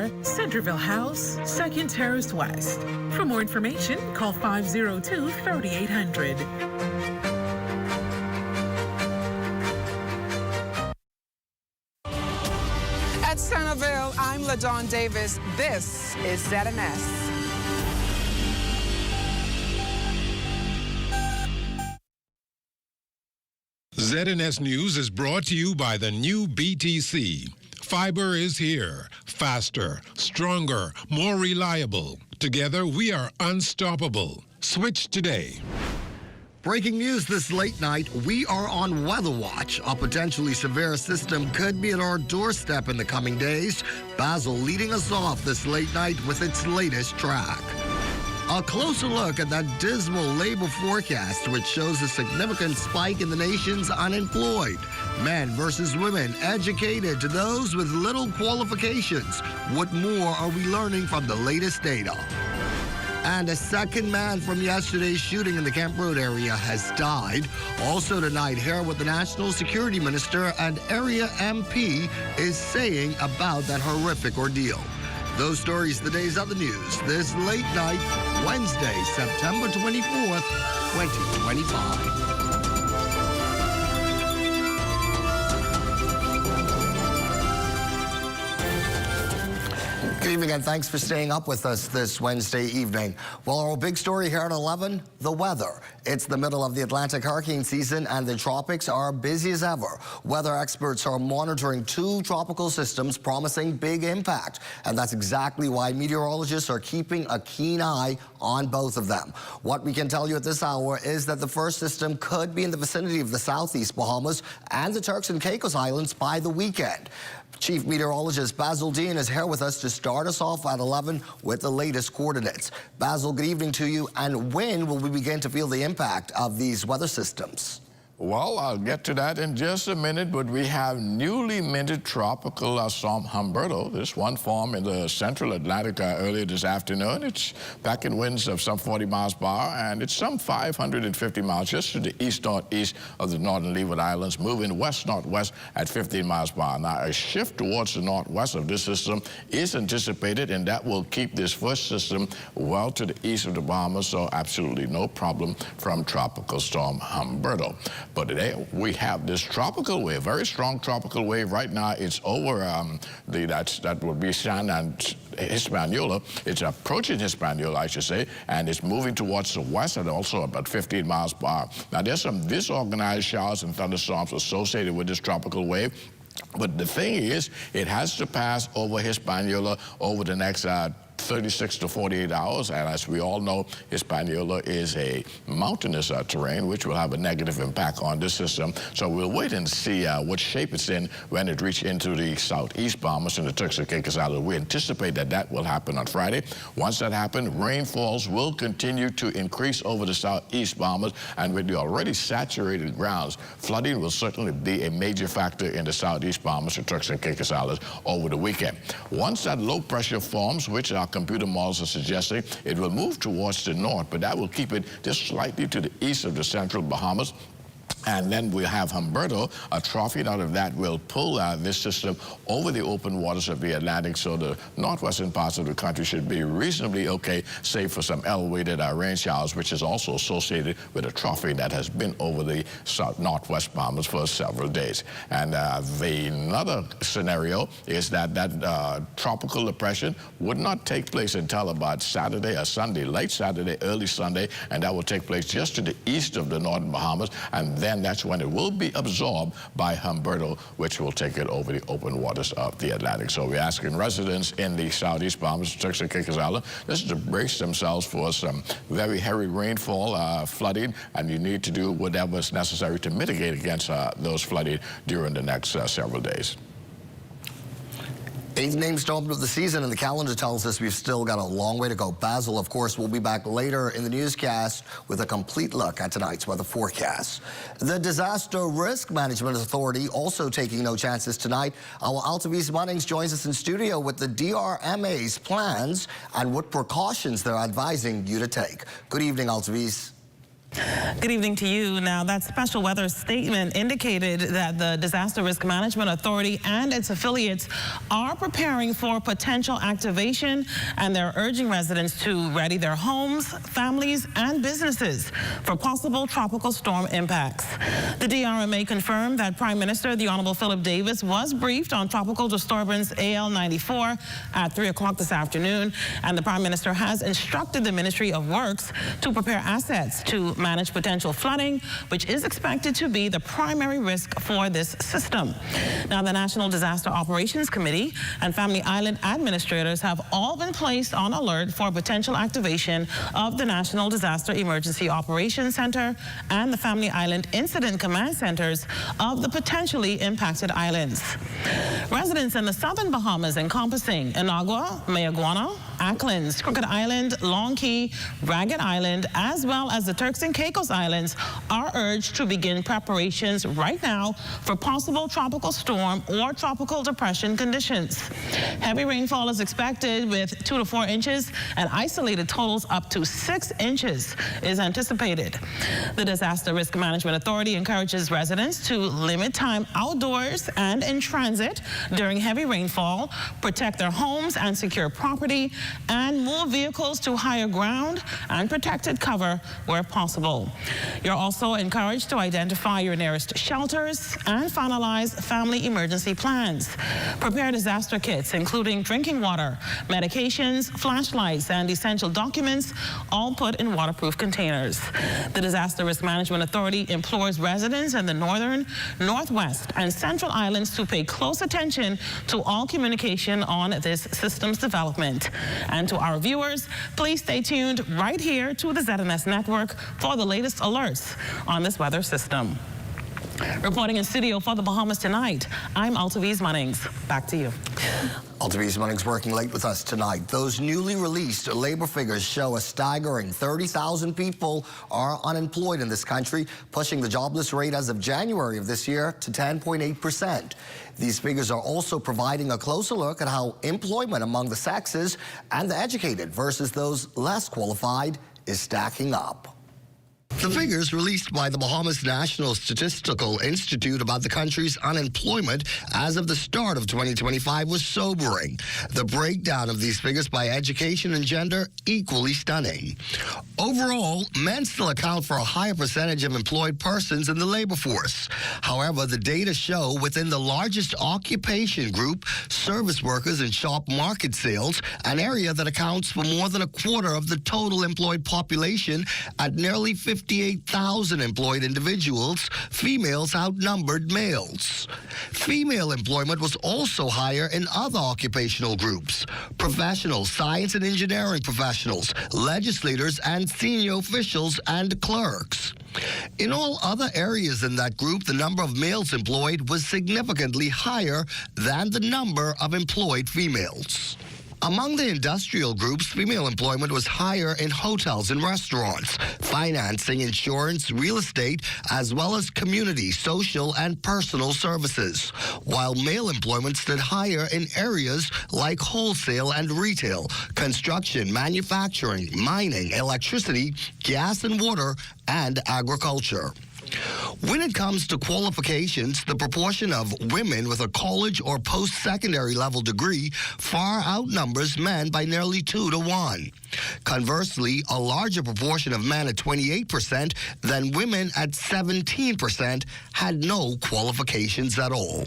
or Centerville House, 2nd Terrace West. For more information, call 502-3800. At Centerville, I'm LaDawn Davis. This is ZNS. ZNS News is brought to you by the new BTC. Fiber is here. Faster, stronger, more reliable. Together, we are unstoppable. Switch today. Breaking news this late night, we are on weather watch. A potentially severe system could be at our doorstep in the coming days. Basil leading us off this late night with its latest track. A closer look at that dismal labor forecast, which shows a significant spike in the nation's unemployed. Men versus women, educated to those with little qualifications. What more are we learning from the latest data? And a second man from yesterday's shooting in the Camp Road area has died. Also tonight, hear what the National Security Minister and area MP is saying about that horrific ordeal. Those stories, the days of the news, this late night, Wednesday, September 24th, 2025. Good evening and thanks for staying up with us this Wednesday evening. Well, our big story here at 11, the weather. It's the middle of the Atlantic hurricane season and the tropics are busy as ever. Weather experts are monitoring 2 tropical systems promising big impact. And that's exactly why meteorologists are keeping a keen eye on both of them. What we can tell you at this hour is that the first system could be in the vicinity of the southeast Bahamas and the Turks and Caicos Islands by the weekend. Chief Meteorologist Basil Dean is here with us to start us off at 11 with the latest coordinates. Basil, good evening to you. And when will we begin to feel the impact of these weather systems? Well, I'll get to that in just a minute, but we have newly minted tropical storm Humberto. This one formed in the central Atlantic earlier this afternoon. It's packing winds of some 40 miles per hour, and it's some 550 miles just to the east-northeast of the northern Leeward Islands, moving west-northwest at 15 miles per hour. Now, a shift towards the northwest of this system is anticipated, and that will keep this first system well to the east of the Bahamas, so absolutely no problem from tropical storm Humberto. But today we have this tropical wave, very strong tropical wave. Right now it's over that would be San and Hispaniola. It's approaching Hispaniola, I should say, and it's moving towards the west at also about 15 miles per hour. Now there's some disorganized showers and thunderstorms associated with this tropical wave. But the thing is, it has to pass over Hispaniola over the next 36 to 48 hours, and as we all know, Hispaniola is a mountainous terrain, which will have a negative impact on this system. So we'll wait and see what shape it's in when it reaches into the southeast Bahamas and the Turks and Caicos Islands. We anticipate that that will happen on Friday. Once that happens, rainfalls will continue to increase over the southeast Bahamas, and with the already saturated grounds, flooding will certainly be a major factor in the southeast Bahamas and Turks and Caicos Islands over the weekend. Once that low pressure forms, which our computer models are suggesting, it will move towards the north, but that will keep it just slightly to the east of the central Bahamas. And then we'll have Humberto, a trophy out of that will pull this system over the open waters of the Atlantic, so the northwestern parts of the country should be reasonably okay, save for some elevated rain showers, which is also associated with a trophy that has been over the northwest Bahamas for several days. And another scenario is that tropical depression would not take place until about Saturday or Sunday, late Saturday, early Sunday, and that will take place just to the east of the northern Bahamas, and then that's when it will be absorbed by Humberto, which will take it over the open waters of the Atlantic. So we're asking residents in the southeast Bahamas, Turks and Caicos Islands, just to brace themselves for some very heavy rainfall, flooding, and you need to do whatever is necessary to mitigate against those flooding during the next several days. 8th named storm of the season, and the calendar tells us we've still got a long way to go. Basil, of course, will be back later in the newscast with a complete look at tonight's weather forecast. The Disaster Risk Management Authority also taking no chances tonight. Our Altaviz Munnings joins us in studio with the DRMA's plans and what precautions they're advising you to take. Good evening, Altaviz. Good evening to you. Now, that special weather statement indicated that the Disaster Risk Management Authority and its affiliates are preparing for potential activation, and they're urging residents to ready their homes, families, and businesses for possible tropical storm impacts. The DRMA confirmed that Prime Minister, the Honorable Philip Davis, was briefed on tropical disturbance AL94 at 3 o'clock this afternoon, and the Prime Minister has instructed the Ministry of Works to prepare assets to manage potential flooding, which is expected to be the primary risk for this system. Now, the National Disaster Operations Committee and Family Island administrators have all been placed on alert for potential activation of the National Disaster Emergency Operations Center and the Family Island Incident Command Centers of the potentially impacted islands. Residents in the southern Bahamas encompassing Inagua, Mayaguana, Acklins, Crooked Island, Long Key, Ragged Island, as well as the Turks and Caicos Islands are urged to begin preparations right now for possible tropical storm or tropical depression conditions. Heavy rainfall is expected with 2 to 4 inches, and isolated totals up to 6 inches is anticipated. The Disaster Risk Management Authority encourages residents to limit time outdoors and in transit during heavy rainfall, protect their homes and secure property, and move vehicles to higher ground and protected cover where possible. You're also encouraged to identify your nearest shelters and finalize family emergency plans. Prepare disaster kits, including drinking water, medications, flashlights, and essential documents, all put in waterproof containers. The Disaster Risk Management Authority implores residents in the northern, northwest, and central islands to pay close attention to all communication on this system's development. And to our viewers, please stay tuned right here to the ZNS Network for the latest alerts on this weather system. Reporting in studio for the Bahamas tonight, I'm Altaviz Munnings. Back to you. Altaviz Munnings working late with us tonight. Those newly released labor figures show a staggering 30,000 people are unemployed in this country, pushing the jobless rate as of January of this year to 10.8%. These figures are also providing a closer look at how employment among the sexes and the educated versus those less qualified is stacking up. The figures released by the Bahamas National Statistical Institute about the country's unemployment as of the start of 2025 was sobering. The breakdown of these figures by education and gender equally stunning. Overall, men still account for a higher percentage of employed persons in the labor force. However, the data show within the largest occupation group, service workers and shop market sales, an area that accounts for more than a quarter of the total employed population at nearly 58,000 employed individuals, females outnumbered males. Female employment was also higher in other occupational groups: professionals, science and engineering professionals, legislators, and senior officials and clerks. In all other areas in that group, the number of males employed was significantly higher than the number of employed females. Among the industrial groups, female employment was higher in hotels and restaurants, financing, insurance, real estate, as well as community, social, and personal services, while male employment stood higher in areas like wholesale and retail, construction, manufacturing, mining, electricity, gas and water, and agriculture. When it comes to qualifications, the proportion of women with a college or post-secondary level degree far outnumbers men by nearly 2 to 1. Conversely, a larger proportion of men at 28% than women at 17% had no qualifications at all.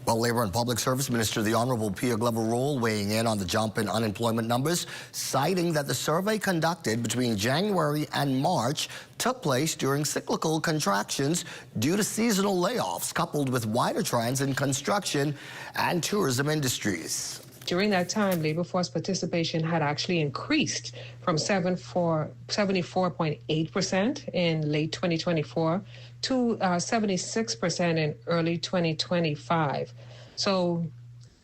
Well, Labor and Public Service Minister, the Honorable Pia Glover-Roll, weighing in on the jump in unemployment numbers, citing that the survey conducted between January and March took place during cyclical contractions due to seasonal layoffs, coupled with wider trends in construction and tourism industries. During that time, labor force participation had actually increased from 74.8% in late 2024 to 76% in early 2025. So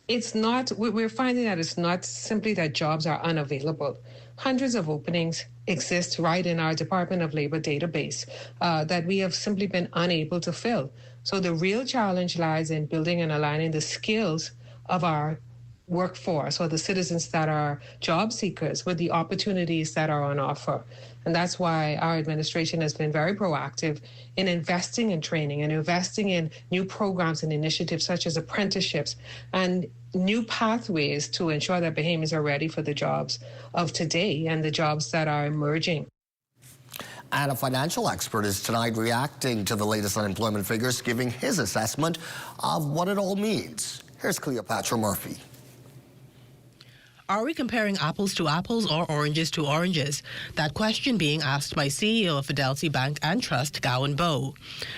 it's not, we're finding that it's not simply that jobs are unavailable. Hundreds of openings exist right in our Department of Labor database that we have simply been unable to fill. So the real challenge lies in building and aligning the skills of our workforce or the citizens that are job seekers with the opportunities that are on offer. And that's why our administration has been very proactive in investing in training and investing in new programs and initiatives such as apprenticeships and new pathways to ensure that Bahamians are ready for the jobs of today and the jobs that are emerging. And a financial expert is tonight reacting to the latest unemployment figures, giving his assessment of what it all means. Here's Cleopatra Murphy. Are we comparing apples to apples or oranges to oranges? That question being asked by CEO of Fidelity Bank and Trust, Gowan Bowe.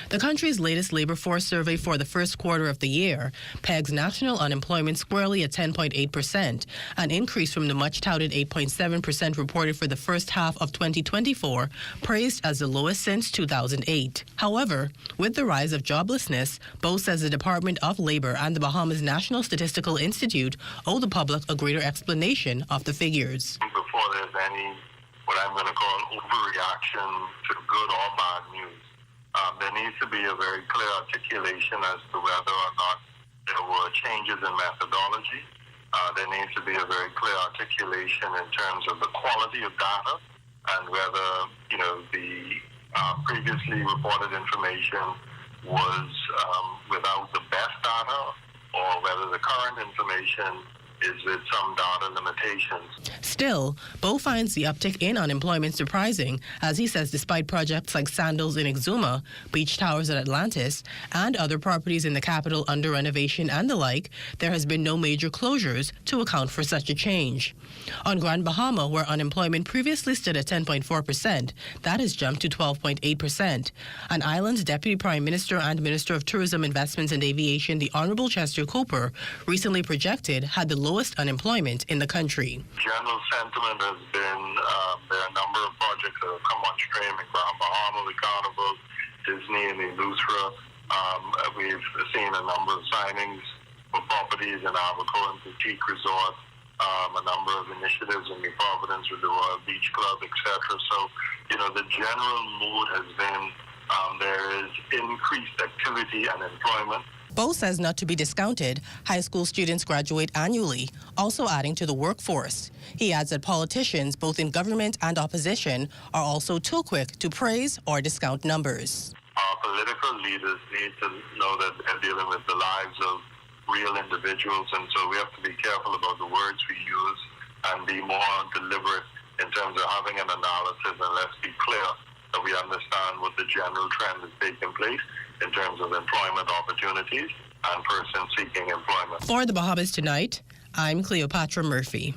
The country's latest labor force survey for the first quarter of the year pegs national unemployment squarely at 10.8%, an increase from the much-touted 8.7% reported for the first half of 2024, praised as the lowest since 2008. However, with the rise of joblessness, Bowe says the Department of Labor and the Bahamas National Statistical Institute owe the public a greater explanation of the figures. Before there's any, what I'm going to call overreaction to good or bad news, there needs to be a very clear articulation as to whether or not there were changes in methodology. There needs to be a very clear articulation in terms of the quality of data and whether, the previously reported information was without the best data or whether the current information is with some data limitations. Still, Bowe finds the uptick in unemployment surprising, as he says despite projects like Sandals in Exuma, Beach Towers at Atlantis, and other properties in the capital under renovation and the like, there has been no major closures to account for such a change. On Grand Bahama, where unemployment previously stood at 10.4%, that has jumped to 12.8%. An island's Deputy Prime Minister and Minister of Tourism, Investments and Aviation, the Honorable Chester Cooper, recently projected had the lowest unemployment in the country. General sentiment has been there are a number of projects that have come on stream in Grand Bahama, the Carnival, Disney, and Eleuthera. We've seen a number of signings for properties in Abaco and Boutique Resort, a number of initiatives in New Providence with the Royal Beach Club, etc. So, the general mood has been there is increased activity and employment. Bowe says not to be discounted, high school students graduate annually, also adding to the workforce. He adds that politicians, both in government and opposition, are also too quick to praise or discount numbers. Our political leaders need to know that they're dealing with the lives of real individuals, and so we have to be careful about the words we use and be more deliberate in terms of having an analysis, and let's be clear that we understand what the general trend is taking place in terms of employment opportunities and persons seeking employment. For the Bahamas Tonight, I'm Cleopatra Murphy.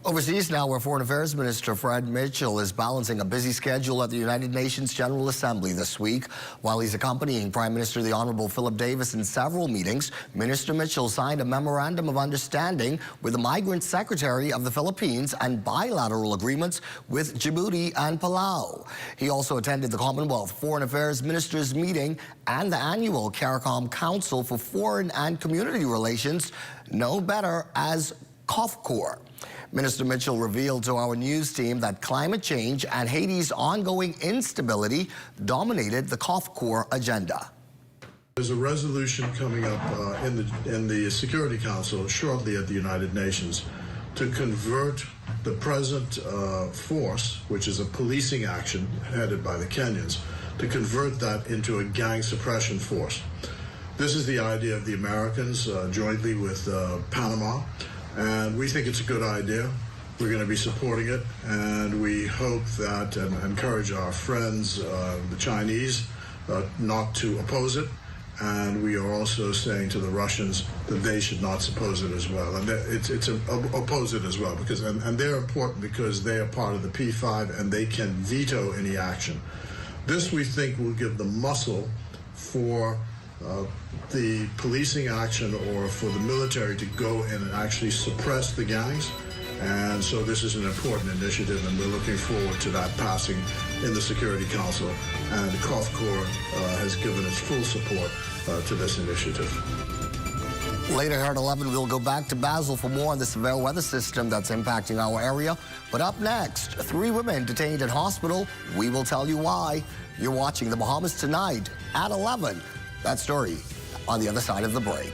Overseas now, where Foreign Affairs Minister Fred Mitchell is balancing a busy schedule at the United Nations General Assembly this week. While he's accompanying Prime Minister the Honourable Philip Davis in several meetings, Minister Mitchell signed a memorandum of understanding with the Migrant Secretary of the Philippines and bilateral agreements with Djibouti and Palau. He also attended the Commonwealth Foreign Affairs Ministers meeting and the annual CARICOM Council for Foreign and Community Relations, known better as COFCOR. Minister Mitchell revealed to our news team that climate change and Haiti's ongoing instability dominated the COFCOR agenda. There's a resolution coming up in the Security Council shortly at the United Nations to convert the present force, which is a policing action headed by the Kenyans, to convert that into a gang suppression force. This is the idea of the Americans jointly with Panama. And we think it's a good idea. We're going to be supporting it, and we hope that and encourage our friends, the Chinese, not to oppose it. And we are also saying to the Russians that they should not oppose it as well. And oppose it as well, because and they're important because they are part of the P5 and they can veto any action. This, we think, will give the muscle for the policing action or for the military to go in and actually suppress the gangs. And so this is an important initiative, and we're looking forward to that passing in the Security Council. And COFCOR has given its full support to this initiative. Later here at 11, we'll go back to Basel for more on the severe weather system that's impacting our area. But up next, 3 women detained in hospital. We will tell you why. You're watching the Bahamas Tonight at 11. That story on the other side of the break.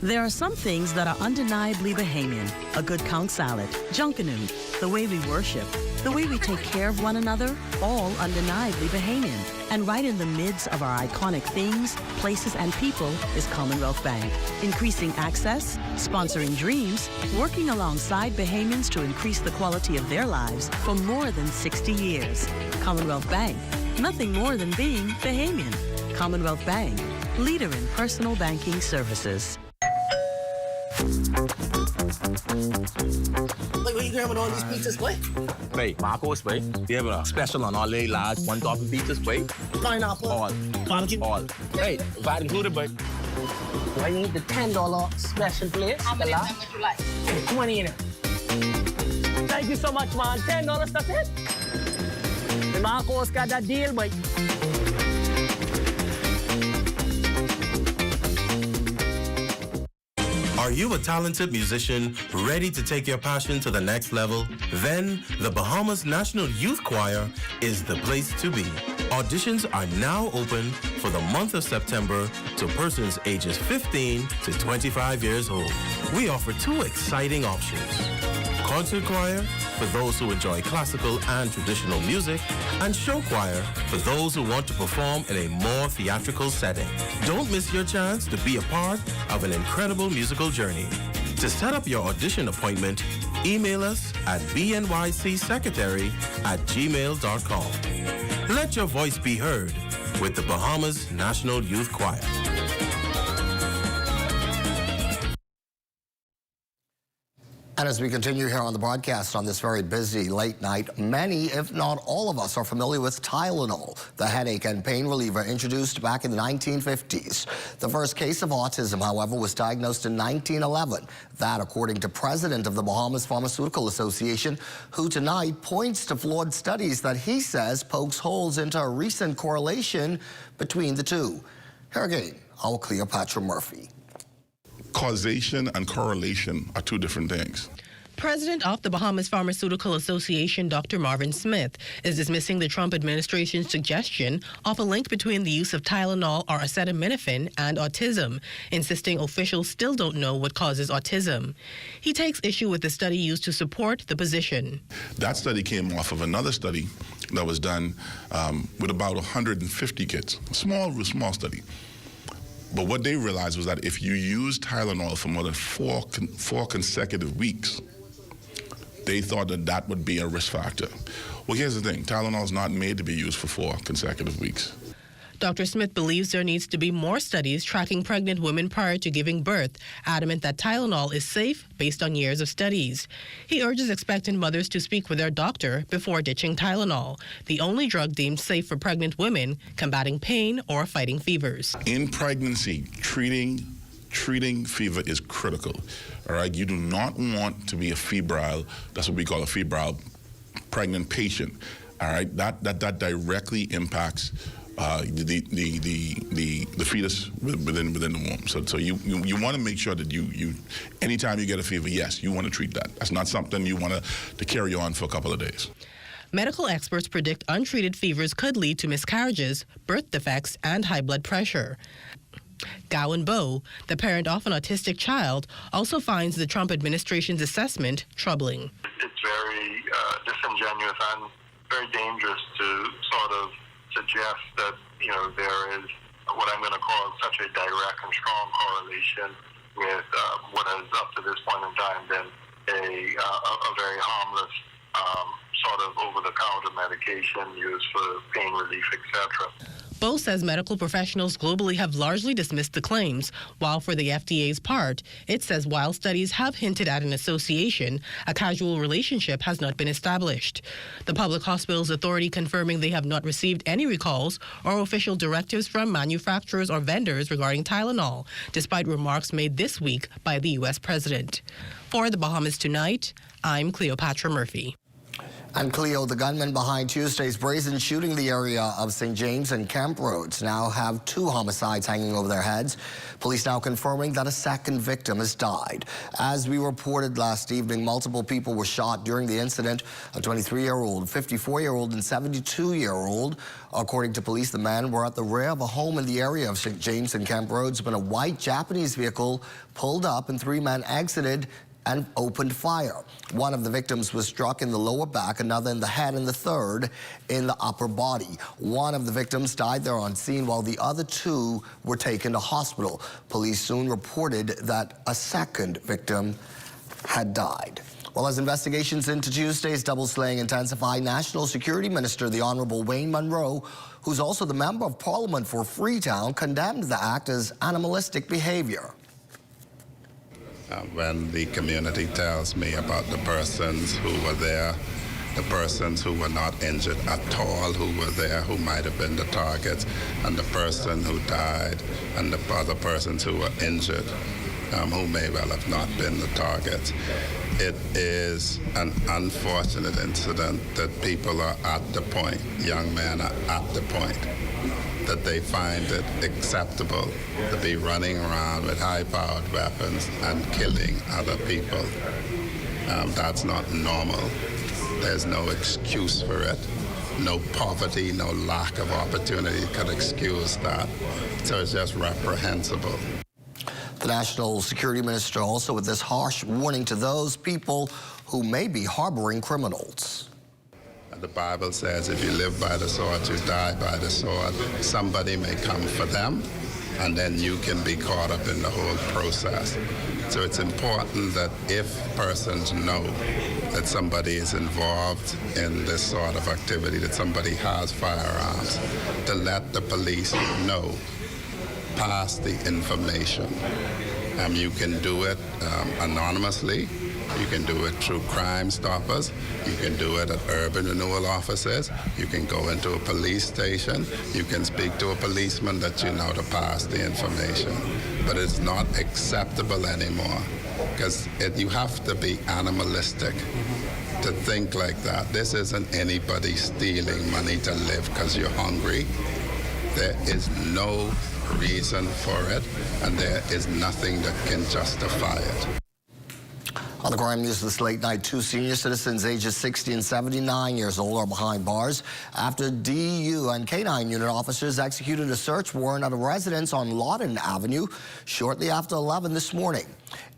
There are some things that are undeniably Bahamian. A good count salad, junkanoo, the way we worship, the way we take care of one another, all undeniably Bahamian. And right in the midst of our iconic things, places, and people is Commonwealth Bank. Increasing access, sponsoring dreams, working alongside Bahamians to increase the quality of their lives for more than 60 years. Commonwealth Bank, nothing more than being Bahamian. Commonwealth Bank, leader in personal banking services. Wait, what you grabbing all these pizzas, boy? Wait, Marcos, wait. We have a special on all the large one-topping pizzas, wait. Pineapple. All. Barbecue. All. Wait, VAT included, but. I need the $10 special plate. How many would you like? 20 in it. Thank you so much, man. $10, that's it? The Marcos got that deal, boy. Are you a talented musician ready to take your passion to the next level? Then the Bahamas National Youth Choir is the place to be. Auditions are now open for the month of September to persons ages 15 to 25 years old. We offer two exciting options: concert choir for those who enjoy classical and traditional music, and show choir for those who want to perform in a more theatrical setting. Don't miss your chance to be a part of an incredible musical journey. To set up your audition appointment, email us at bnycsecretary@gmail.com. Let your voice be heard with the Bahamas National Youth Choir. And as we continue here on the broadcast on this very busy late night, many, if not all of us, are familiar with Tylenol, the headache and pain reliever introduced back in the 1950s. The first case of autism, however, was diagnosed in 1911. That, according to President of the Bahamas Pharmaceutical Association, who tonight points to flawed studies that he says pokes holes into a recent correlation between the two. Here again, our Cleopatra Murphy. Causation and correlation are two different things. President of the Bahamas Pharmaceutical Association, Dr. Marvin Smith, is dismissing the Trump administration's suggestion of a link between the use of Tylenol or acetaminophen and autism, insisting officials still don't know what causes autism. He takes issue with the study used to support the position. That study came off of another study that was done with about 150 kids, a small study. But what they realized was that if you use Tylenol for more than four consecutive weeks, they thought that that would be a risk factor. Well, here's the thing. Tylenol is not made to be used for 4 consecutive weeks. Dr. Smith believes there needs to be more studies tracking pregnant women prior to giving birth, adamant that Tylenol is safe based on years of studies. He urges expectant mothers to speak with their doctor before ditching Tylenol, the only drug deemed safe for pregnant women combating pain or fighting fevers. In pregnancy, treating fever is critical. All right, you do not want to be a febrile, that's what we call a febrile pregnant patient. All right, that directly impacts the fetus within the womb. So you want to make sure that you anytime you get a fever, yes, you want to treat that. That's not something you want to carry on for a couple of days. Medical experts predict untreated fevers could lead to miscarriages, birth defects, and high blood pressure. Gowan Bowe, the parent of an autistic child, also finds the Trump administration's assessment troubling. It's very disingenuous and very dangerous to sort of suggest that, there is what I'm going to call such a direct and strong correlation with what has up to this point in time been a very harmless sort of over-the-counter medication used for pain relief, etc. Bowe says medical professionals globally have largely dismissed the claims, while for the FDA's part, it says while studies have hinted at an association, a causal relationship has not been established. The Public Hospitals Authority confirming they have not received any recalls or official directives from manufacturers or vendors regarding Tylenol, despite remarks made this week by the U.S. President. For the Bahamas Tonight, I'm Cleopatra Murphy. And Cleo, the gunman behind Tuesday's brazen shooting in the area of St. James and Kemp Roads, now have 2 homicides hanging over their heads. Police now confirming that a second victim has died. As we reported last evening, multiple people were shot during the incident. A 23-year-old, 54-year-old, and 72-year-old. According to police, the men were at the rear of a home in the area of St. James and Kemp Roads when a white Japanese vehicle pulled up and 3 men exited and opened fire. One of the victims was struck in the lower back, another in the head, and the third in the upper body. One of the victims died there on scene, while the other 2 were taken to hospital. Police soon reported that a second victim had died. Well, as investigations into Tuesday's double slaying intensify, National Security Minister, the Honourable Wayne Munro, who's also the Member of Parliament for Freetown, condemned the act as animalistic behaviour. When the community tells me about the persons who were there, the persons who were not injured at all who were there, who might have been the targets, and the person who died, and the other persons who were injured, who may well have not been the targets. It is an unfortunate incident that people are at the point, young men are at the point, that they find it acceptable to be running around with high-powered weapons and killing other people. That's not normal. There's no excuse for it. No poverty, no lack of opportunity could excuse that. So it's just reprehensible. The National Security Minister also with this harsh warning to those people who may be harboring criminals. The Bible says if you live by the sword, you die by the sword. Somebody may come for them, and then you can be caught up in the whole process. So it's important that if persons know that somebody is involved in this sort of activity, that somebody has firearms, to let the police know, pass the information. You can do it anonymously. You can do it through Crime Stoppers. You can do it at urban renewal offices. You can go into a police station. You can speak to a policeman that you know to pass the information. But it's not acceptable anymore because you have to be animalistic to think like that. This isn't anybody stealing money to live because you're hungry. There is no reason for it, and there is nothing that can justify it. On the crime news this late night, 2 senior citizens ages 60 and 79 years old are behind bars after DU and K-9 unit officers executed a search warrant at a residence on Lawton Avenue shortly after 11 this morning.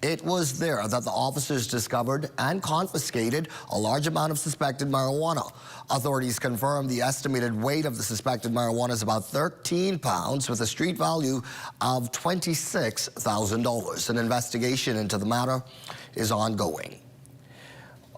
It was there that the officers discovered and confiscated a large amount of suspected marijuana. Authorities confirmed the estimated weight of the suspected marijuana is about 13 pounds with a street value of $26,000. An investigation into the matter is ongoing.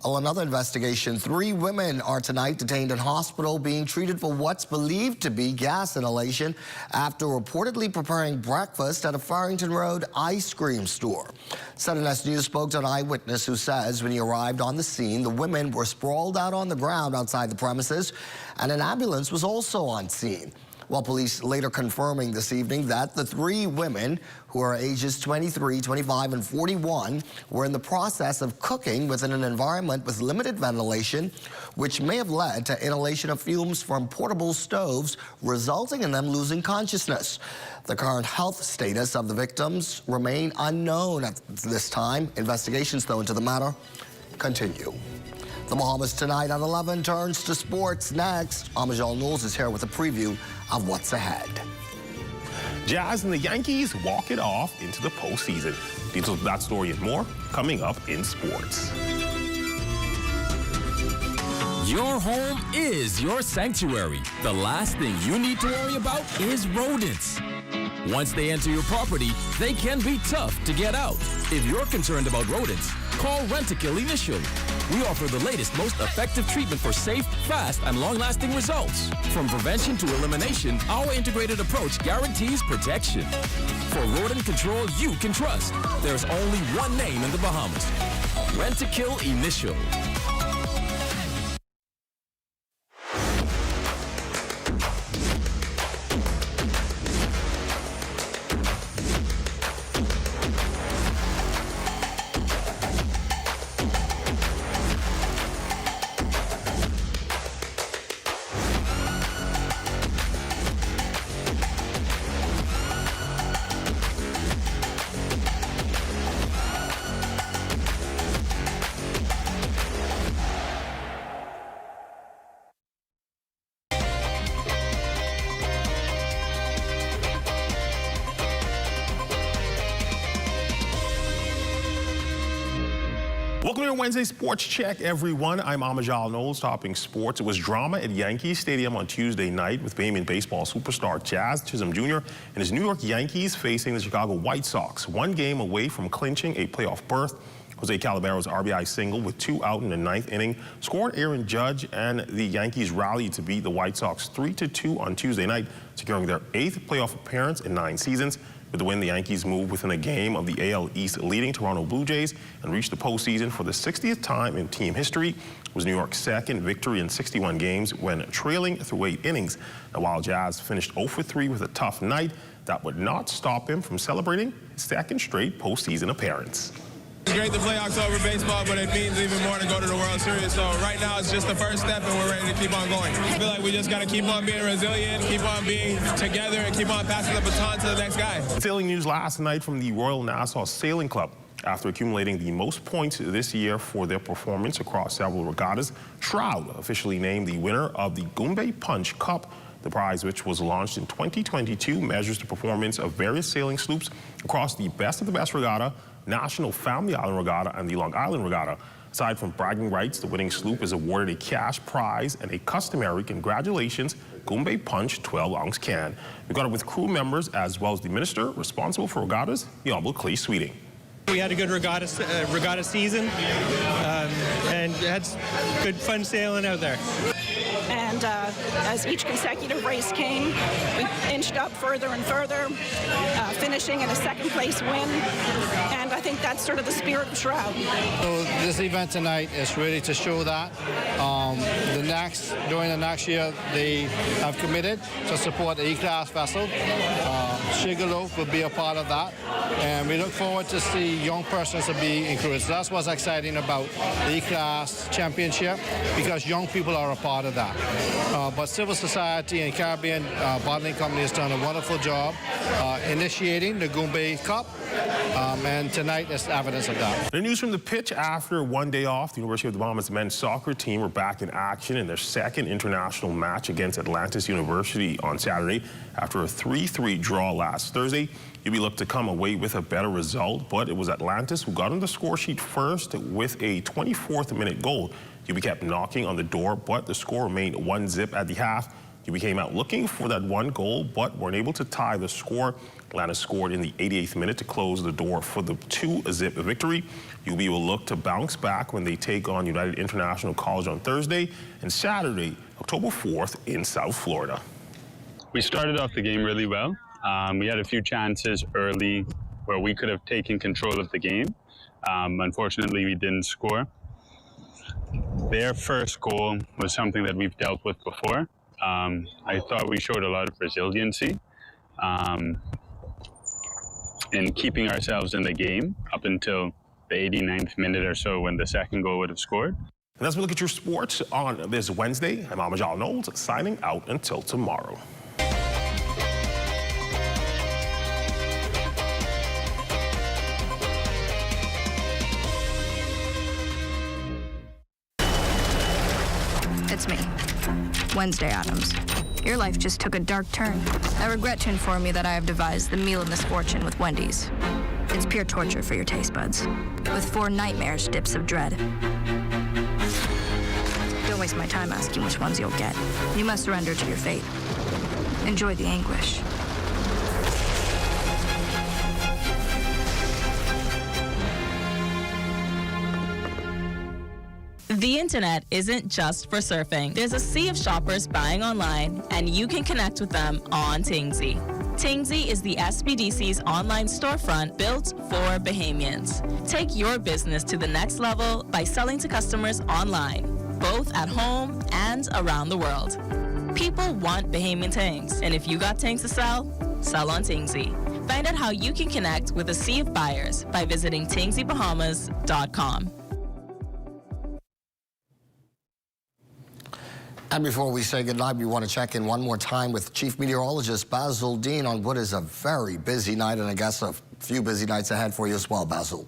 Well, another investigation. 3 women are tonight detained in hospital being treated for what's believed to be gas inhalation after reportedly preparing breakfast at a Farrington Road ice cream store. 7S News spoke to an eyewitness who says when he arrived on the scene, the women were sprawled out on the ground outside the premises, and an ambulance was also on scene. While police later confirming this evening that the 3 women, who are ages 23, 25, and 41, were in the process of cooking within an environment with limited ventilation, which may have led to inhalation of fumes from portable stoves, resulting in them losing consciousness. The current health status of the victims remain unknown at this time. Investigations, though, into the matter continue. The Bahamas tonight at 11 turns to sports next. Amajal Knowles is here with a preview of what's ahead. Jazz and the Yankees walk it off into the postseason. Details of that story and more coming up in sports. Your home is your sanctuary. The last thing you need to worry about is rodents. Once they enter your property, they can be tough to get out. If you're concerned about rodents, call Rent-A-Kill Initial. We offer the latest, most effective treatment for safe, fast, and long-lasting results. From prevention to elimination, our integrated approach guarantees protection. For rodent control you can trust, there's only one name in the Bahamas. Rent-A-Kill Initial. Welcome to your Wednesday Sports Check, everyone. I'm Amajal Knowles, topping sports. It was drama at Yankee Stadium on Tuesday night with Bahamian baseball superstar Jazz Chisholm Jr. and his New York Yankees facing the Chicago White Sox. One game away from clinching a playoff berth. Jose Calavero's RBI single with 2 out in the 9th inning scored Aaron Judge, and the Yankees rallied to beat the White Sox 3-2 on Tuesday night, securing their 8th playoff appearance in 9 seasons. With the win, the Yankees moved within a game of the AL East leading Toronto Blue Jays and reached the postseason for the 60th time in team history. It was New York's second victory in 61 games when trailing through 8 innings. Now, while Jazz finished 0-3 with a tough night, that would not stop him from celebrating his second straight postseason appearance. It's great to play October baseball, but it means even more to go to the World Series. So right now it's just the first step, and we're ready to keep on going. I feel like we just got to keep on being resilient, keep on being together, and keep on passing the baton to the next guy. Sailing news last night from the Royal Nassau Sailing Club. After accumulating the most points this year for their performance across several regattas, Shroud officially named the winner of the Goombay Punch Cup. The prize, which was launched in 2022, measures the performance of various sailing sloops across the Best of the Best Regatta, National Family Island Regatta, and the Long Island Regatta. Aside from bragging rights, the winning sloop is awarded a cash prize and a customary congratulations Goombay Punch 12-ounce can. We got it with crew members as well as the minister responsible for regattas, the Honorable Clay Sweeting. We had a good regatta season and had good fun sailing out there. And as each consecutive race came, we inched up further and further, finishing in a second-place win. And I think that's sort of the spirit of Shroud. So this event tonight is really to show that. During the next year, they have committed to support the E-Class vessel. Sugarloaf will be a part of that. And we look forward to see young persons to be included. So that's what's exciting about the E-Class Championship, because young people are a part of that. But civil society and Caribbean Bottling Company has done a wonderful job initiating the Goombay Cup, and tonight is evidence of that. The news from the pitch: after one day off, the University of the Bahamas men's soccer team were back in action in their second international match against Atlantis University on Saturday. After a 3-3 draw last Thursday, UB looked to come away with a better result, but it was Atlantis who got on the score sheet first with a 24th minute goal. UB kept knocking on the door, but the score remained 1-0 at the half. UB came out looking for that one goal, but weren't able to tie the score. Atlantis scored in the 88th minute to close the door for the 2-0 victory. UB will look to bounce back when they take on United International College on Thursday and Saturday, October 4th in South Florida. We started off the game really well. We had a few chances early where we could have taken control of the game. Unfortunately, we didn't score. Their first goal was something that we've dealt with before. I thought we showed a lot of resiliency in keeping ourselves in the game up until the 89th minute or so when the second goal would have scored. And as we look at your sports on this Wednesday, I'm Amajal Knowles, signing out until tomorrow. It's me, Wednesday Addams. Your life just took a dark turn. I regret to inform you that I have devised the meal of misfortune with Wendy's. It's pure torture for your taste buds, with 4 nightmarish dips of dread. Don't waste my time asking which ones you'll get. You must surrender to your fate. Enjoy the anguish. The internet isn't just for surfing. There's a sea of shoppers buying online, and you can connect with them on Tingsy. Tingsy is the SBDC's online storefront built for Bahamians. Take your business to the next level by selling to customers online, both at home and around the world. People want Bahamian things, and if you got things to sell, sell on Tingsy. Find out how you can connect with a sea of buyers by visiting tingsybahamas.com. And before we say goodnight, we want to check in one more time with Chief Meteorologist Basil Dean on what is a very busy night, and I guess a few busy nights ahead for you as well, Basil.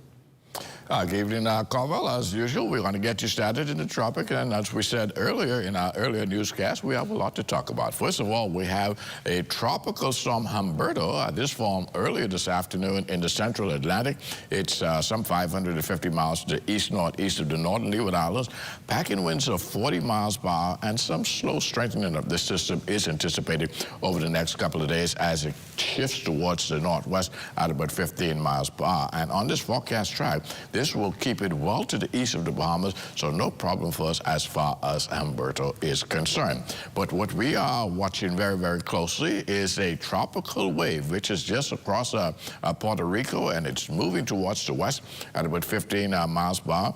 Good evening, Carvel. As usual, we're going to get you started in the tropic, and as we said earlier in our earlier newscast, we have a lot to talk about. First of all, we have a tropical storm Humberto. This formed earlier this afternoon in the central Atlantic. It's some 550 miles to the east-northeast of the northern Leeward Islands. Packing winds of 40 miles per hour, and some slow strengthening of this system is anticipated over the next couple of days as it shifts towards the northwest at about 15 miles per hour. And on this forecast track, this will keep it well to the east of the Bahamas, so no problem for us as far as Humberto is concerned. But what we are watching very, very closely is a tropical wave, which is just across Puerto Rico, and it's moving towards the west at about 15 miles per hour.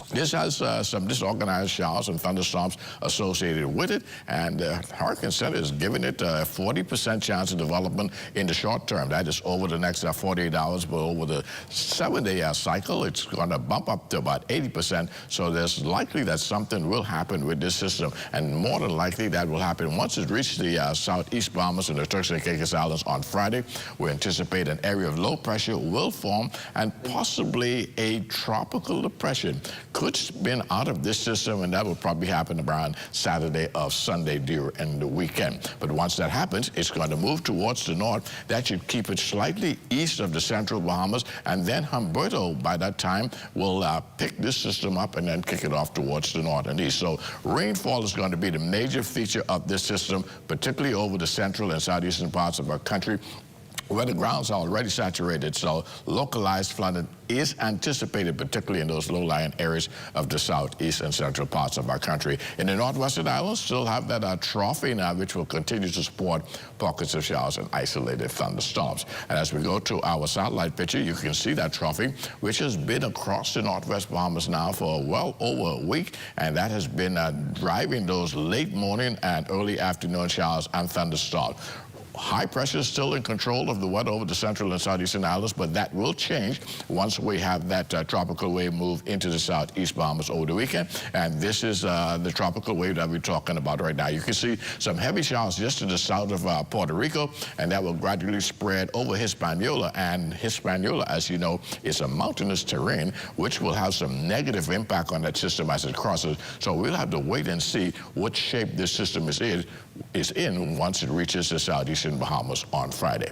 This has some disorganized showers and thunderstorms associated with it, and the Hurricane Center is giving it a 40% chance of development in the short term. That is over the next 48 hours, but over the 7-day cycle, it's going to bump up to about 80%. So there's likely that something will happen with this system, and more than likely that will happen once it reaches the southeast Bahamas and the Turks and Caicos Islands on Friday. We anticipate an area of low pressure will form, and possibly a tropical depression could spin out of this system, and that will probably happen around Saturday or Sunday during the weekend. But once that happens, it's going to move towards the north. That should keep it slightly east of the central Bahamas, and then Humberto, by that time, will pick this system up and then kick it off towards the north and east. So rainfall is going to be the major feature of this system, particularly over the central and southeastern parts of our country, where the grounds are already saturated, so localized flooding is anticipated, particularly in those low-lying areas of the southeast and central parts of our country. In the northwestern islands, still have that trophy now, which will continue to support pockets of showers and isolated thunderstorms. And as we go to our satellite picture, you can see that trophy, which has been across the northwest Bahamas now for well over a week, and that has been driving those late morning and early afternoon showers and thunderstorms. High pressure is still in control of the weather over the central and southeastern islands, but that will change once we have that tropical wave move into the southeast Bahamas over the weekend. And this is the tropical wave that we're talking about right now. You can see some heavy showers just to the south of Puerto Rico, and that will gradually spread over Hispaniola. And Hispaniola, as you know, is a mountainous terrain, which will have some negative impact on that system as it crosses. So we'll have to wait and see what shape this system is in once it reaches the southeastern Bahamas on Friday.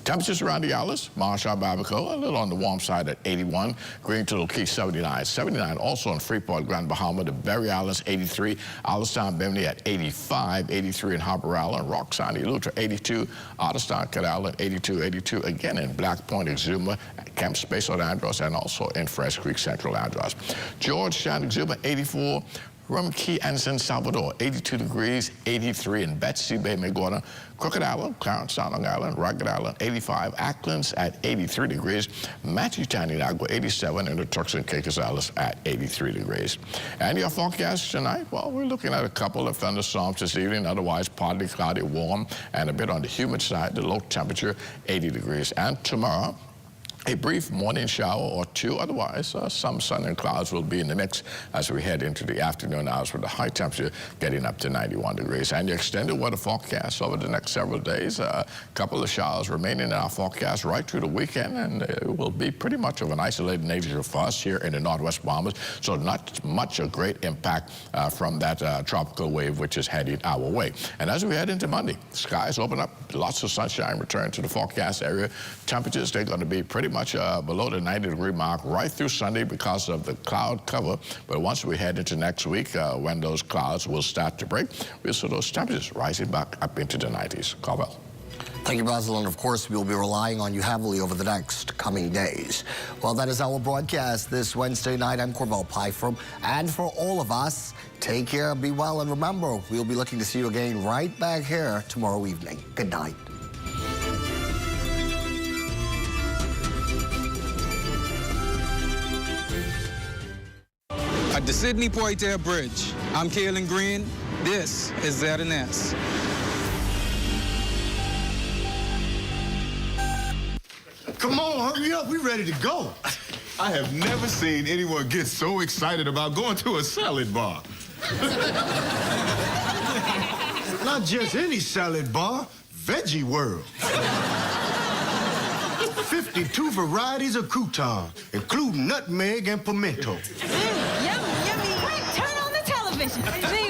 Temperatures around the islands, Marshall, Babaco, a little on the warm side at 81, Green Turtle Key 79, 79 also in Freeport, Grand Bahama, the Berry Islands 83, Allenstown, Bimini at 85, 83 in Harper Island, Roxanne, Eleuthera 82, Otterstown, Cat Island 82, 82 again in Black Point, Exuma, Camp Space on Andros, and also in Fresh Creek, Central Andros. Georgetown, Exuma 84, Rum Key and San Salvador, 82 degrees, 83 in Betsy Bay, Megorda, Crooked Island, Clarence, Long Island, Ragged Island, 85, Acklands at 83 degrees, Matthewtown, Inagua, 87, and the Turks and Caicos Islands at 83 degrees. And your forecast tonight, well, we're looking at a couple of thunderstorms this evening, otherwise partly cloudy, warm, and a bit on the humid side, the low temperature, 80 degrees. And tomorrow, a brief morning shower or two. Otherwise, some sun and clouds will be in the mix as we head into the afternoon hours with the high temperature getting up to 91 degrees. And the extended weather forecast over the next several days, a couple of showers remaining in our forecast right through the weekend, and it will be pretty much of an isolated nature for us here in the northwest Bahamas. So not much a great impact from that tropical wave which is heading our way. And as we head into Monday, skies open up, lots of sunshine return to the forecast area. Temperatures, they're going to be pretty much below the 90-degree mark right through Sunday because of the cloud cover. But once we head into next week, when those clouds will start to break, we'll see those temperatures rising back up into the 90s. Carvel. Thank you, Basil, and of course, we'll be relying on you heavily over the next coming days. Well, that is our broadcast this Wednesday night. I'm Corval Pyfrom, and for all of us, take care, be well, and remember, we'll be looking to see you again right back here tomorrow evening. Good night. At the Sydney Poitier Bridge, I'm Kaylin Green. This is ZNS. Come on, hurry up. We're ready to go. I have never seen anyone get so excited about going to a salad bar. Not just any salad bar, Veggie World. 52 varieties of croutons, including nutmeg and pimento. Yummy, yummy. Quick, turn on the television.